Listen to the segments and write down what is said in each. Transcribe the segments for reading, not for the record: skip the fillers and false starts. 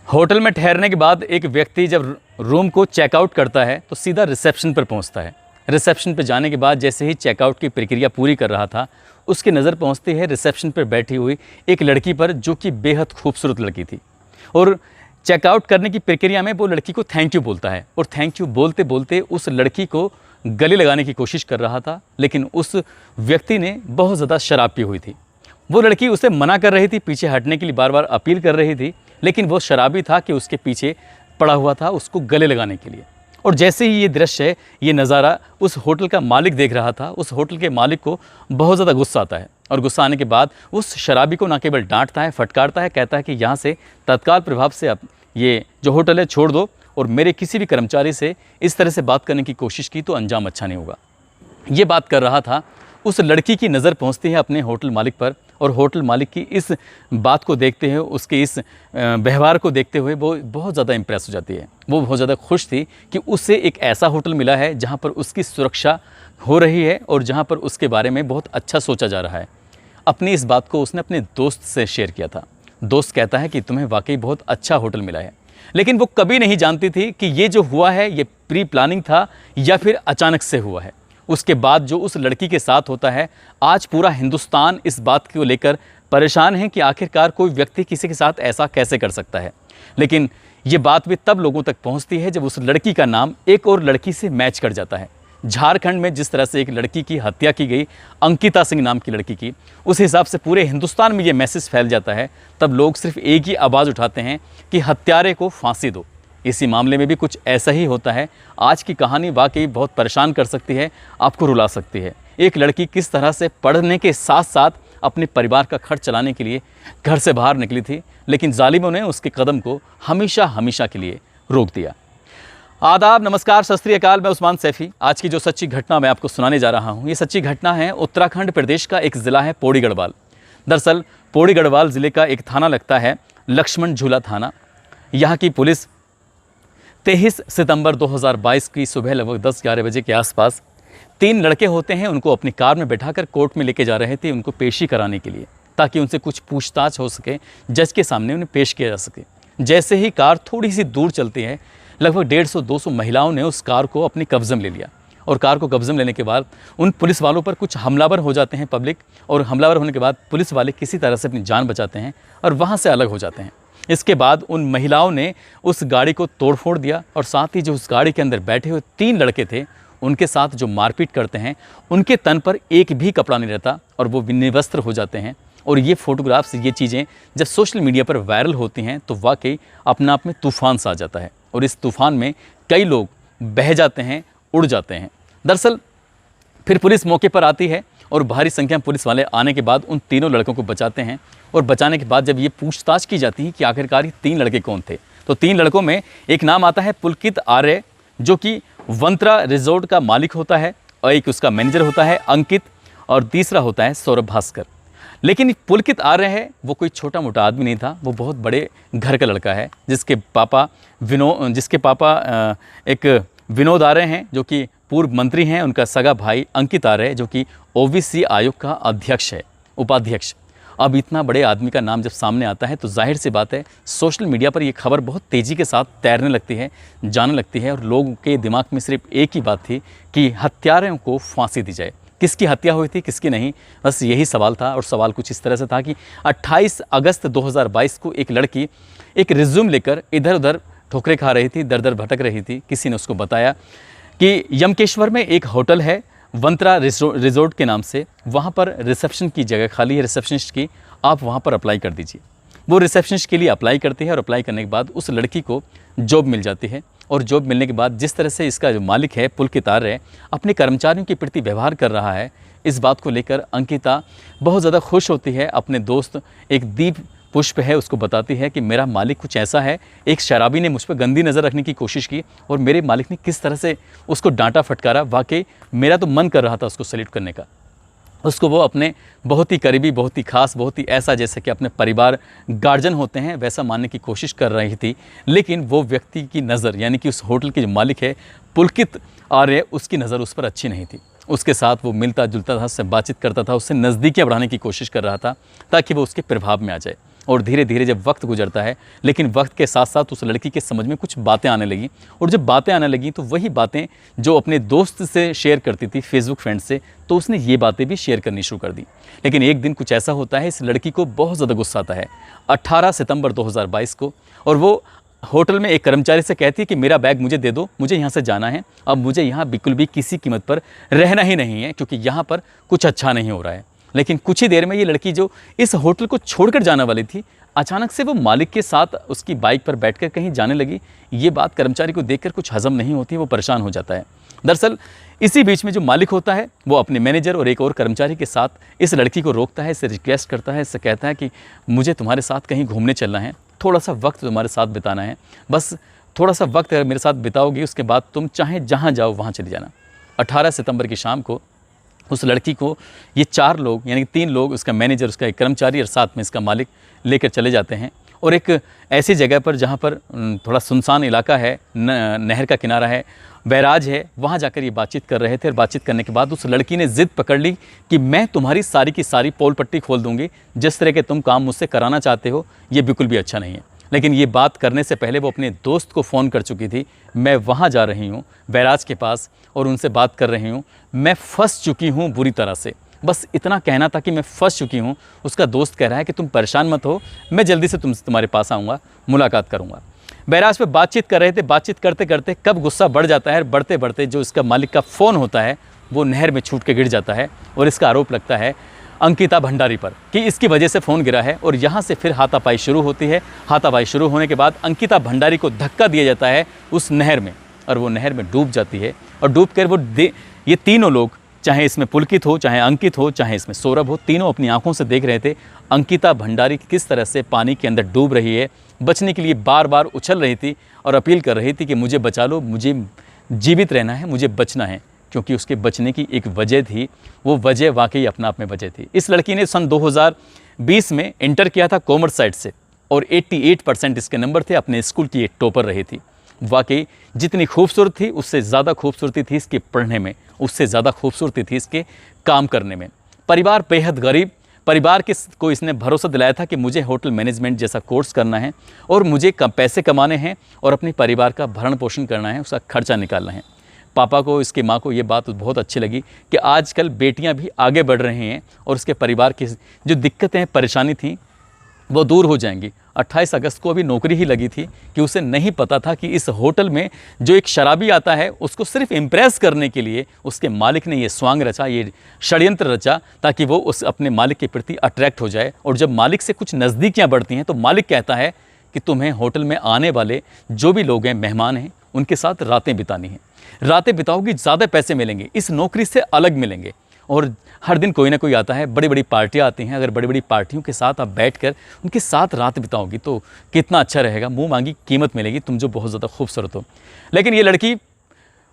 Hotel में ठहरने के बाद एक व्यक्ति जब रूम को चेकआउट करता है तो सीधा रिसेप्शन पर पहुंचता है। रिसेप्शन पर जाने के बाद जैसे ही चेकआउट की प्रक्रिया पूरी कर रहा था, उसकी नज़र पहुंचती है रिसेप्शन पर बैठी हुई एक लड़की पर, जो कि बेहद खूबसूरत लड़की थी। और चेकआउट करने की प्रक्रिया में वो लड़की को थैंक यू बोलता है और थैंक यू बोलते बोलते उस लड़की को गले लगाने की कोशिश कर रहा था, लेकिन उस व्यक्ति ने बहुत ज़्यादा शराब पी हुई थी। वो लड़की उसे मना कर रही थी, पीछे हटने के लिए बार बार अपील कर रही थी, लेकिन वो शराबी था कि उसके पीछे पड़ा हुआ था उसको गले लगाने के लिए। और जैसे ही ये दृश्य, ये नज़ारा उस होटल का मालिक देख रहा था, उस होटल के मालिक को बहुत ज़्यादा गुस्सा आता है। और गुस्सा आने के बाद उस शराबी को ना केवल डांटता है, फटकारता है, कहता है कि यहाँ से तत्काल प्रभाव से अब ये जो होटल है छोड़ दो, और मेरे किसी भी कर्मचारी से इस तरह से बात करने की कोशिश की तो अंजाम अच्छा नहीं होगा। ये बात कर रहा था, उस लड़की की नज़र पहुंचती है अपने होटल मालिक पर, और होटल मालिक की इस बात को देखते हुए, उसके इस व्यवहार को देखते हुए वो बहुत ज़्यादा इम्प्रेस हो जाती है। वो बहुत ज़्यादा खुश थी कि उससे एक ऐसा होटल मिला है जहाँ पर उसकी सुरक्षा हो रही है और जहाँ पर उसके बारे में बहुत अच्छा सोचा जा रहा है। अपनी इस बात को उसने अपने दोस्त से शेयर किया था। दोस्त कहता है कि तुम्हें वाकई बहुत अच्छा होटल मिला है, लेकिन वो कभी नहीं जानती थी कि ये जो हुआ है ये प्री प्लानिंग था या फिर अचानक से हुआ है। उसके बाद जो उस लड़की के साथ होता है, आज पूरा हिंदुस्तान इस बात को लेकर परेशान है कि आखिरकार कोई व्यक्ति किसी के साथ ऐसा कैसे कर सकता है। लेकिन ये बात भी तब लोगों तक पहुंचती है जब उस लड़की का नाम एक और लड़की से मैच कर जाता है। झारखंड में जिस तरह से एक लड़की की हत्या की गई, अंकिता सिंह नाम की लड़की की, उस हिसाब से पूरे हिंदुस्तान में ये मैसेज फैल जाता है। तब लोग सिर्फ एक ही आवाज़ उठाते हैं कि हत्यारे को फांसी दो। इसी मामले में भी कुछ ऐसा ही होता है। आज की कहानी वाकई बहुत परेशान कर सकती है, आपको रुला सकती है। एक लड़की किस तरह से पढ़ने के साथ साथ अपने परिवार का खर्च चलाने के लिए घर से बाहर निकली थी, लेकिन जालिमों ने उसके कदम को हमेशा हमेशा के लिए रोक दिया। आदाब, नमस्कार, सत श्री अकाल। मैं उस्मान सैफ़ी। आज की जो सच्ची घटना मैं आपको सुनाने जा रहा हूँ, ये सच्ची घटना है उत्तराखंड प्रदेश का एक ज़िला है पौड़ी गढ़वाल। दरअसल पौड़ी गढ़वाल ज़िले का एक थाना लगता है लक्ष्मण झूला थाना। यहाँ की पुलिस 23 सितंबर 2022 की सुबह लगभग 10-11 बजे के आसपास 3 लड़के होते हैं, उनको अपनी कार में बैठाकर कोर्ट में लेके जा रहे थे, उनको पेशी कराने के लिए, ताकि उनसे कुछ पूछताछ हो सके, जज के सामने उन्हें पेश किया जा सके। जैसे ही कार थोड़ी सी दूर चलती है, लगभग 150-200 महिलाओं ने उस कार को अपने कब्जे में ले लिया। और कार को कब्जे में लेने के बाद उन पुलिस वालों पर कुछ हमलावर हो जाते हैं पब्लिक, और हमलावर होने के बाद पुलिस वाले किसी तरह से अपनी जान बचाते हैं और वहाँ से अलग हो जाते हैं। इसके बाद उन महिलाओं ने उस गाड़ी को तोड़फोड़ दिया, और साथ ही जो उस गाड़ी के अंदर बैठे हुए 3 लड़के थे, उनके साथ जो मारपीट करते हैं, उनके तन पर एक भी कपड़ा नहीं रहता और वो निर्वस्त्र हो जाते हैं। और ये फ़ोटोग्राफ्स, ये चीज़ें जब सोशल मीडिया पर वायरल होती हैं तो वाकई अपने आप में तूफ़ान सा आ जाता है, और इस तूफ़ान में कई लोग बह जाते हैं, उड़ जाते हैं। दरअसल फिर पुलिस मौके पर आती है और भारी संख्या में पुलिस वाले आने के बाद उन तीनों लड़कों को बचाते हैं। और बचाने के बाद जब ये पूछताछ की जाती है कि आखिरकार ये 3 लड़के कौन थे, तो 3 लड़कों में एक नाम आता है पुलकित आर्य, जो कि वंत्रा रिजॉर्ट का मालिक होता है, और एक उसका मैनेजर होता है अंकित, और तीसरा होता है सौरभ भास्कर। लेकिन पुलकित आर्य है, वो कोई छोटा मोटा आदमी नहीं था, वो बहुत बड़े घर का लड़का है, जिसके पापा एक विनोद आर्य हैं, जो कि पूर्व मंत्री हैं। उनका सगा भाई अंकित आर्य, जो कि ओबीसी आयोग का अध्यक्ष है, उपाध्यक्ष। अब इतना बड़े आदमी का नाम जब सामने आता है तो जाहिर सी बात है सोशल मीडिया पर ये खबर बहुत तेज़ी के साथ तैरने लगती है, जाने लगती है, और लोगों के दिमाग में सिर्फ एक ही बात थी कि हत्यारों को फांसी दी जाए। किसकी हत्या हुई थी, किसकी नहीं, बस यही सवाल था। और सवाल कुछ इस तरह से था कि 28 अगस्त 2022 को एक लड़की एक रिज्यूम लेकर इधर उधर ठोकरें खा रही थी, दर दर भटक रही थी। किसी ने उसको बताया कि यमकेश्वर में एक होटल है वंत्रा रिजॉर्ट के नाम से, वहाँ पर रिसेप्शन की जगह खाली है, रिसेप्शनिस्ट की, आप वहाँ पर अप्लाई कर दीजिए। वो रिसेप्शनिस्ट के लिए अप्लाई करती है, और अप्लाई करने के बाद उस लड़की को जॉब मिल जाती है। और जॉब मिलने के बाद जिस तरह से इसका जो मालिक है पुलकित आर्य अपने कर्मचारियों के प्रति व्यवहार कर रहा है, इस बात को लेकर अंकिता बहुत ज़्यादा खुश होती है। अपने दोस्त एक दीप पुष्प है, उसको बताती है कि मेरा मालिक कुछ ऐसा है, एक शराबी ने मुझ पर गंदी नज़र रखने की कोशिश की और मेरे मालिक ने किस तरह से उसको डांटा फटकारा, वाकई मेरा तो मन कर रहा था उसको सैल्यूट करने का। उसको वो अपने बहुत ही करीबी, बहुत ही खास, बहुत ही ऐसा जैसे कि अपने परिवार गार्जियन होते हैं वैसा मानने की कोशिश कर रही थी। लेकिन वो व्यक्ति की नज़र, यानी कि उस होटल के जो मालिक है पुलकित आर्य, उसकी नज़र उस पर अच्छी नहीं थी। उसके साथ वो मिलता जुलता था, उससे बातचीत करता था, उससे नज़दीकियाँ बढ़ाने की कोशिश कर रहा था ताकि वो उसके प्रभाव में आ जाए। और धीरे धीरे जब वक्त गुजरता है, लेकिन वक्त के साथ साथ उस लड़की के समझ में कुछ बातें आने लगी, और जब बातें आने लगी तो वही बातें जो अपने दोस्त से शेयर करती थी, फेसबुक फ्रेंड से, तो उसने ये बातें भी शेयर करनी शुरू कर दी। लेकिन एक दिन कुछ ऐसा होता है, इस लड़की को बहुत ज़्यादा गुस्सा आता है 18 सितंबर 2022 को, और वो होटल में एक कर्मचारी से कहती है कि मेरा बैग मुझे दे दो, मुझे यहाँ से जाना है, अब मुझे यहाँ बिल्कुल भी किसी कीमत पर रहना ही नहीं है, क्योंकि यहाँ पर कुछ अच्छा नहीं हो रहा है। लेकिन कुछ ही देर में ये लड़की जो इस होटल को छोड़कर जाने वाली थी, अचानक से वो मालिक के साथ उसकी बाइक पर बैठकर कहीं जाने लगी। ये बात कर्मचारी को देखकर कुछ हजम नहीं होती, वो परेशान हो जाता है। दरअसल इसी बीच में जो मालिक होता है वो अपने मैनेजर और एक और कर्मचारी के साथ इस लड़की को रोकता है, इससे रिक्वेस्ट करता है, इससे कहता है कि मुझे तुम्हारे साथ कहीं घूमने चलना है, थोड़ा सा वक्त तुम्हारे साथ बिताना है, बस थोड़ा सा वक्त अगर मेरे साथ बिताओगी उसके बाद तुम चाहे जहाँ जाओ वहाँ चली जाना। 18 सितंबर की शाम को उस लड़की को ये 4 लोग, यानी 3 लोग, उसका मैनेजर, उसका एक कर्मचारी और साथ में इसका मालिक लेकर चले जाते हैं, और एक ऐसी जगह पर जहाँ पर थोड़ा सुनसान इलाका है, नहर का किनारा है, बैराज है, वहाँ जाकर ये बातचीत कर रहे थे। और बातचीत करने के बाद उस लड़की ने ज़िद पकड़ ली कि मैं तुम्हारी सारी की सारी पोल पट्टी खोल दूँगी, जिस तरह के तुम काम मुझसे कराना चाहते हो ये बिल्कुल भी अच्छा नहीं है। लेकिन ये बात करने से पहले वो अपने दोस्त को फ़ोन कर चुकी थी, मैं वहाँ जा रही हूँ बैराज के पास और उनसे बात कर रही हूँ, मैं फंस चुकी हूँ बुरी तरह से, बस इतना कहना था कि मैं फंस चुकी हूँ। उसका दोस्त कह रहा है कि तुम परेशान मत हो, मैं जल्दी से तुम्हारे पास आऊँगा, मुलाकात करूँगा। बैराज पे बातचीत कर रहे थे, बातचीत करते करते कब गुस्सा बढ़ जाता है, बढ़ते बढ़ते जो इसका मालिक का फ़ोन होता है वो नहर में छूट के गिर जाता है, और इसका आरोप लगता है अंकिता भंडारी पर कि इसकी वजह से फ़ोन गिरा है। और यहाँ से फिर हाथापाई शुरू होती है। हाथापाई शुरू होने के बाद अंकिता भंडारी को धक्का दिया जाता है उस नहर में, और वो नहर में डूब जाती है। और डूब कर वो ये तीनों लोग, चाहे इसमें पुलकित हो, चाहे अंकित हो, चाहे इसमें सौरभ हो, तीनों अपनी आंखों से देख रहे थे अंकिता भंडारी किस तरह से पानी के अंदर डूब रही है, बचने के लिए बार बार उछल रही थी और अपील कर रही थी कि मुझे बचा लो, मुझे जीवित रहना है, मुझे बचना है, क्योंकि उसके बचने की एक वजह थी। वो वजह वाकई अपने आप में वजह थी। इस लड़की ने सन 2020 में इंटर किया था कॉमर्स साइड से, और 88% इसके नंबर थे, अपने स्कूल की एक टॉपर रही थी। वाकई जितनी खूबसूरत थी उससे ज़्यादा खूबसूरती थी इसके पढ़ने में, उससे ज़्यादा खूबसूरती थी इसके काम करने में। परिवार बेहद गरीब, परिवार को इसने भरोसा दिलाया था कि मुझे होटल मैनेजमेंट जैसा कोर्स करना है और मुझे पैसे कमाने हैं और अपने परिवार का भरण पोषण करना है, उसका खर्चा निकालना है। पापा को, इसकी माँ को ये बात बहुत अच्छी लगी कि आजकल बेटियां भी आगे बढ़ रही हैं और उसके परिवार की जो दिक्कतें, परेशानी थी वो दूर हो जाएंगी। 28 अगस्त को अभी नौकरी ही लगी थी कि उसे नहीं पता था कि इस होटल में जो एक शराबी आता है उसको सिर्फ इम्प्रेस करने के लिए उसके मालिक ने ये स्वांग रचा, ये षड्यंत्र रचा, ताकि वो उस अपने मालिक के प्रति अट्रैक्ट हो जाए। और जब मालिक से कुछ नज़दीकियाँ बढ़ती हैं तो मालिक कहता है कि तुम्हें होटल में आने वाले जो भी लोग हैं, मेहमान हैं, उनके साथ रातें बितानी हैं, रातें बिताओगी ज़्यादा पैसे मिलेंगे, इस नौकरी से अलग मिलेंगे। और हर दिन कोई ना कोई आता है, बड़ी बड़ी पार्टियाँ आती हैं, अगर बड़ी बड़ी पार्टियों के साथ आप बैठकर उनके साथ रात बिताओगी तो कितना अच्छा रहेगा, मुंह मांगी कीमत मिलेगी, तुम जो बहुत ज़्यादा खूबसूरत हो। लेकिन ये लड़की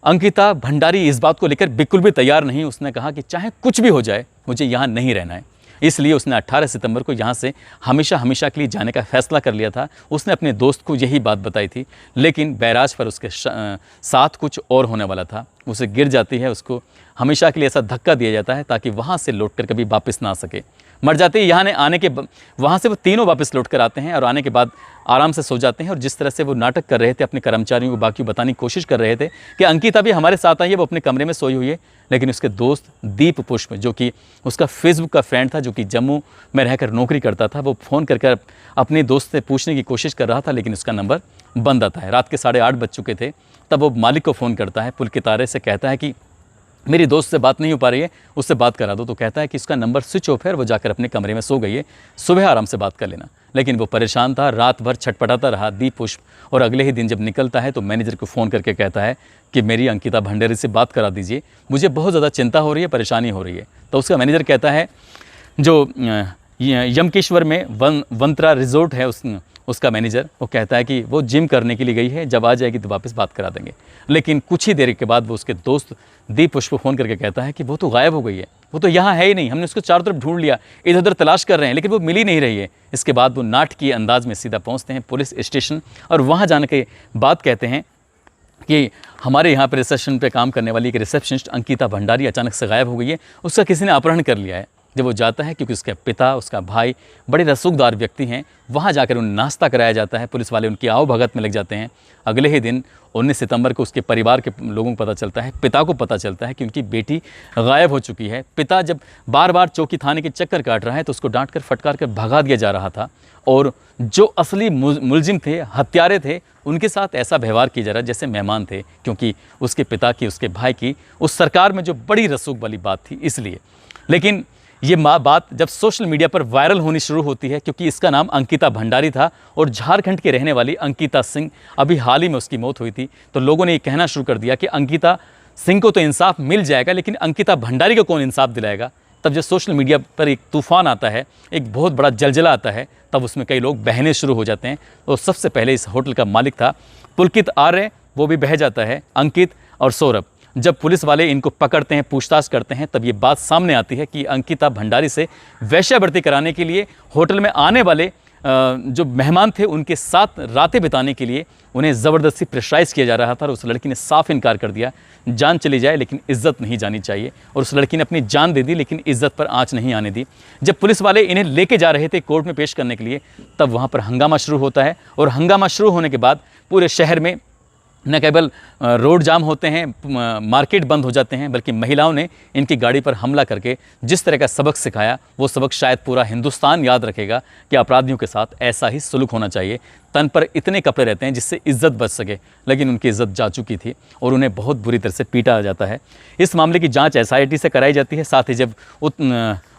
अंकिता भंडारी इस बात को लेकर बिल्कुल भी तैयार नहीं। उसने कहा कि चाहे कुछ भी हो जाए मुझे यहाँ नहीं रहना है। इसलिए उसने 18 सितंबर को यहाँ से हमेशा हमेशा के लिए जाने का फ़ैसला कर लिया था। उसने अपने दोस्त को यही बात बताई थी, लेकिन बैराज पर उसके साथ कुछ और होने वाला था। उसे गिर जाती है, उसको हमेशा के लिए ऐसा धक्का दिया जाता है ताकि वहाँ से लौटकर कभी वापस ना आ सके। मर जाते ही यहाँ आने के वहाँ से वो तीनों वापस लौट कर आते हैं और आने के बाद आराम से सो जाते हैं। और जिस तरह से वो नाटक कर रहे थे, अपने कर्मचारियों को बाकी बताने की कोशिश कर रहे थे कि अंकिता भी हमारे साथ आई है, वो अपने कमरे में सोई हुई है, लेकिन उसके दोस्त दीप पुष्प, जो कि उसका फेसबुक का फ्रेंड था, जो कि जम्मू में रहकर नौकरी करता था, वो फ़ोन कर अपने दोस्त से पूछने की कोशिश कर रहा था, लेकिन उसका नंबर बंद आता है। रात के 8:30 बज चुके थे। तब वो मालिक को फ़ोन करता है, पुल के तारे से कहता है कि मेरी दोस्त से बात नहीं हो पा रही है, उससे बात करा दो। तो कहता है कि उसका नंबर स्विच ऑफ है, वो जाकर अपने कमरे में सो गई है, सुबह आराम से बात कर लेना। लेकिन वो परेशान था, रात भर छटपटाता रहा दीप पुष्प। और अगले ही दिन जब निकलता है तो मैनेजर को फ़ोन करके कहता है कि मेरी अंकिता भंडारी से बात करा दीजिए, मुझे बहुत ज़्यादा चिंता हो रही है, परेशानी हो रही है। तो उसका मैनेजर कहता है, जो यमकेश्वर में वंत्रा रिजोर्ट है, उसका मैनेजर, वो कहता है कि वो जिम करने के लिए गई है, जब आ जाएगी तो वापस बात करा देंगे। लेकिन कुछ ही देर के बाद वो उसके दोस्त दीप पुष्प फ़ोन करके कहता है कि वो तो गायब हो गई है, वो तो यहाँ है ही नहीं, हमने उसको चारों तरफ ढूंढ लिया, इधर उधर तलाश कर रहे हैं, लेकिन वो मिल ही नहीं रही है। इसके बाद वो नाटकीय अंदाज में सीधा पहुँचते हैं पुलिस स्टेशन और वहाँ जाने के बाद कहते हैं कि हमारे यहाँ पर रिसेप्शन पे काम करने वाली एक रिसेप्शनिस्ट अंकिता भंडारी अचानक से गायब हो गई है, उसका किसी ने अपहरण कर लिया है। जब वो जाता है, क्योंकि उसके पिता, उसका भाई बड़े रसूखदार व्यक्ति हैं, वहाँ जाकर उन्हें नाश्ता कराया जाता है। पुलिस वाले उनकी आओ भगत में लग जाते हैं। अगले ही दिन 19 सितंबर को उसके परिवार के लोगों को पता चलता है, पिता को पता चलता है कि उनकी बेटी गायब हो चुकी है। पिता जब बार बार चौकी थाने के चक्कर काट रहा है तो उसको डांट कर फटकार कर भगा दिया जा रहा था, और जो असली मुलजिम थे, हत्यारे थे, उनके साथ ऐसा व्यवहार किया जा रहा जैसे मेहमान थे, क्योंकि उसके पिता की, उसके भाई की उस सरकार में जो बड़ी रसूख वाली बात थी इसलिए। लेकिन ये बात जब सोशल मीडिया पर वायरल होनी शुरू होती है, क्योंकि इसका नाम अंकिता भंडारी था और झारखंड के रहने वाली अंकिता सिंह, अभी हाल ही में उसकी मौत हुई थी, तो लोगों ने ये कहना शुरू कर दिया कि अंकिता सिंह को तो इंसाफ मिल जाएगा, लेकिन अंकिता भंडारी को कौन इंसाफ दिलाएगा। तब जब सोशल मीडिया पर एक तूफान आता है, एक बहुत बड़ा जलजला आता है, तब उसमें कई लोग बहने शुरू हो जाते हैं। तो सबसे पहले इस होटल का मालिक था पुलकित आर्य, वो भी बह जाता है, अंकित और सौरभ। जब पुलिस वाले इनको पकड़ते हैं, पूछताछ करते हैं, तब ये बात सामने आती है कि अंकिता भंडारी से वेश्यावृत्ति कराने के लिए होटल में आने वाले जो मेहमान थे उनके साथ रातें बिताने के लिए उन्हें ज़बरदस्ती प्रेशराइज़ किया जा रहा था, और उस लड़की ने साफ इनकार कर दिया। जान चली जाए लेकिन इज़्ज़त नहीं जानी चाहिए, और उस लड़की ने अपनी जान दे दी लेकिन इज़्ज़त पर आँच नहीं आने दी। जब पुलिस वाले इन्हें लेके जा रहे थे कोर्ट में पेश करने के लिए, तब वहाँ पर हंगामा शुरू होता है, और हंगामा शुरू होने के बाद पूरे शहर में न केवल रोड जाम होते हैं, मार्केट बंद हो जाते हैं, बल्कि महिलाओं ने इनकी गाड़ी पर हमला करके जिस तरह का सबक सिखाया, वो सबक शायद पूरा हिंदुस्तान याद रखेगा कि अपराधियों के साथ ऐसा ही सलूक होना चाहिए। तन पर इतने कपड़े रहते हैं जिससे इज्जत बच सके, लेकिन उनकी इज्जत जा चुकी थी और उन्हें बहुत बुरी तरह से पीटा जाता है। इस मामले की जाँच SIT से कराई जाती है। साथ ही जब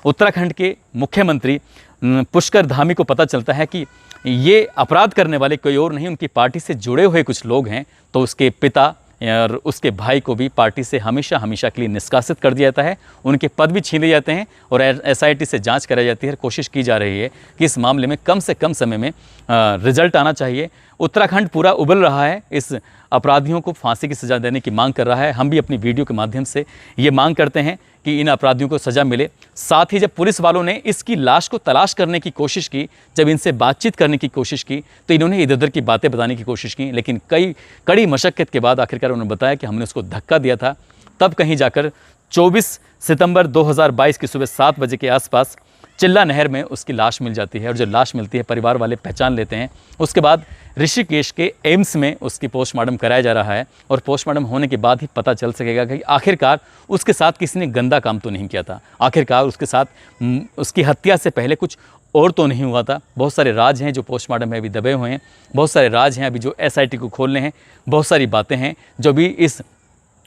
उत्तराखंड के मुख्यमंत्री पुष्कर धामी को पता चलता है कि ये अपराध करने वाले कोई और नहीं, उनकी पार्टी से जुड़े हुए कुछ लोग हैं, तो उसके पिता और उसके भाई को भी पार्टी से हमेशा हमेशा के लिए निष्कासित कर दिया जाता है। उनके पद भी छीन लिए जाते हैं और SIT से जांच कराई जाती है। कोशिश की जा रही है कि इस मामले में कम से कम समय में रिजल्ट आना चाहिए। उत्तराखंड पूरा उबल रहा है, इस अपराधियों को फांसी की सज़ा देने की मांग कर रहा है। हम भी अपनी वीडियो के माध्यम से ये मांग करते हैं कि इन अपराधियों को सज़ा मिले। साथ ही जब पुलिस वालों ने इसकी लाश को तलाश करने की कोशिश की, जब इनसे बातचीत करने की कोशिश की, तो इन्होंने इधर उधर की बातें बताने की कोशिश की, लेकिन कई कड़ी मशक्क़त के बाद आखिरकार उन्होंने बताया कि हमने उसको धक्का दिया था। तब कहीं जाकर 24 सितंबर 2022 की सुबह 7 बजे के आसपास चिल्ला नहर में उसकी लाश मिल जाती है, और जब लाश मिलती है परिवार वाले पहचान लेते हैं। उसके बाद ऋषिकेश के एम्स में उसकी पोस्टमार्टम कराया जा रहा है, और पोस्टमार्टम होने के बाद ही पता चल सकेगा कि आखिरकार उसके साथ किसी ने गंदा काम तो नहीं किया था, आखिरकार उसके साथ उसकी हत्या से पहले कुछ और तो नहीं हुआ था। बहुत सारे राज हैं जो पोस्टमार्टम में अभी दबे हुए हैं, बहुत सारे राज हैं अभी जो SIT को खोलने हैं, बहुत सारी बातें हैं जो भी इस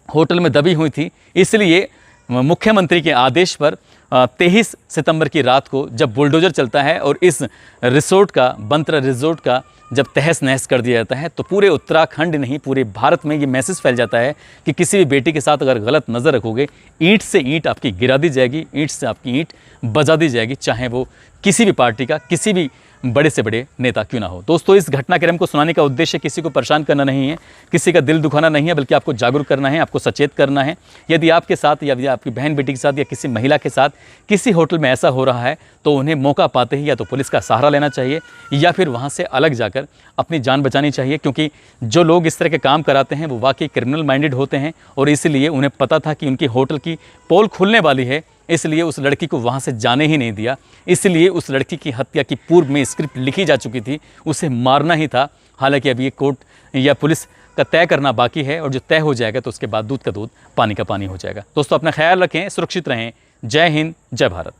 होटल में दबी हुई थी। इसलिए मुख्यमंत्री के आदेश पर 23 सितंबर की रात को जब बुलडोजर चलता है और इस रिसोर्ट का, बंतरा रिसोर्ट का जब तहस नहस कर दिया जाता है, तो पूरे उत्तराखंड नहीं पूरे भारत में ये मैसेज फैल जाता है कि किसी भी बेटी के साथ अगर गलत नज़र रखोगे, ईंट से ईंट आपकी गिरा दी जाएगी, ईंट से आपकी ईंट बजा दी जाएगी, चाहे वो किसी भी पार्टी का, किसी भी बड़े से बड़े नेता क्यों ना हो। दोस्तों, इस घटनाक्रम को सुनाने का उद्देश्य किसी को परेशान करना नहीं है, किसी का दिल दुखाना नहीं है, बल्कि आपको जागरूक करना है, आपको सचेत करना है। यदि आपके साथ या आपकी बहन बेटी के साथ या किसी महिला के साथ किसी होटल में ऐसा हो रहा है, तो उन्हें मौका पाते ही या तो पुलिस का सहारा लेना चाहिए या फिर वहाँ से अलग जाकर अपनी जान बचानी चाहिए, क्योंकि जो लोग इस तरह के काम कराते हैं वो वाकई क्रिमिनल माइंडेड होते हैं, और इसलिए उन्हें पता था कि उनकी होटल की पोल खुलने वाली है, इसलिए उस लड़की को वहाँ से जाने ही नहीं दिया। इसलिए उस लड़की की हत्या की पूर्व में स्क्रिप्ट लिखी जा चुकी थी, उसे मारना ही था। हालांकि अब ये कोर्ट या पुलिस का तय करना बाकी है, और जो तय हो जाएगा तो उसके बाद दूध का दूध पानी का पानी हो जाएगा। दोस्तों, अपना ख्याल रखें, सुरक्षित रहें। जय हिंद, जय भारत।